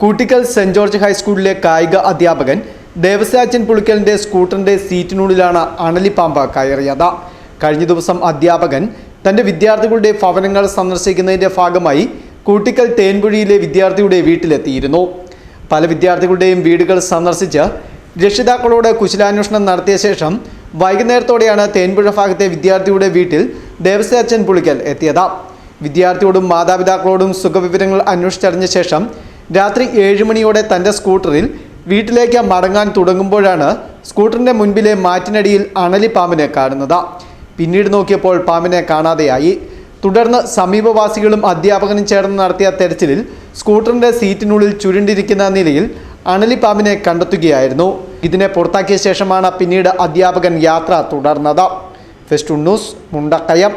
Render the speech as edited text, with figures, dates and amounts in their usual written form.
Koottickal saint George ഹൈസ്കൂളിലെ കായിക അധ്യാപകൻ ദേവസ്യാച്ചൻ പുളിക്കലിന്റെ സ്കൂട്ടറിന്റെ സീറ്റിനുള്ളിലാണ് അണലിപ്പാമ്പ് കയറിയത്. കഴിഞ്ഞ ദിവസം അധ്യാപകൻ തന്റെ വിദ്യാർത്ഥികളുടെ ഭവനങ്ങൾ സന്ദർശിക്കുന്നതിന്റെ ഭാഗമായി കൂട്ടിക്കൽ തേൻപുഴിയിലെ വിദ്യാർത്ഥിയുടെ വീട്ടിലെത്തിയിരുന്നു. പല വിദ്യാർത്ഥികളുടെയും വീടുകൾ സന്ദർശിച്ച് രക്ഷിതാക്കളോട് കുശലാന്വേഷണം നടത്തിയ ശേഷം വൈകുന്നേരത്തോടെയാണ് തേൻപുഴ ഭാഗത്തെ വിദ്യാർത്ഥിയുടെ വീട്ടിൽ ദേവസ്യാച്ചൻ പുളിക്കൽ എത്തിയത്. വിദ്യാർത്ഥിയോടും മാതാപിതാക്കളോടും സുഖവിവരങ്ങൾ അന്വേഷിച്ചറിഞ്ഞ ശേഷം രാത്രി 7 മണിയോടെ തൻ്റെ സ്കൂട്ടറിൽ വീട്ടിലേക്ക് മടങ്ങാൻ തുടങ്ങുമ്പോഴാണ് സ്കൂട്ടറിൻ്റെ മുൻപിലെ മാറ്റിനടിയിൽ അണലിപ്പാമ്പിനെ കാണുന്നത്. പിന്നീട് നോക്കിയപ്പോൾ പാമ്പിനെ കാണാതെയായി. തുടർന്ന് സമീപവാസികളും അധ്യാപകനും ചേർന്ന് നടത്തിയ തെരച്ചിലിൽ സ്കൂട്ടറിൻ്റെ സീറ്റിനുള്ളിൽ ചുരുണ്ടിരിക്കുന്ന നിലയിൽ അണലിപ്പാമ്പിനെ കണ്ടെത്തുകയായിരുന്നു. ഇതിനെ പുറത്താക്കിയ ശേഷമാണ് പിന്നീട് അധ്യാപകൻ യാത്ര തുടർന്നത്. Fest news, Mundakayam.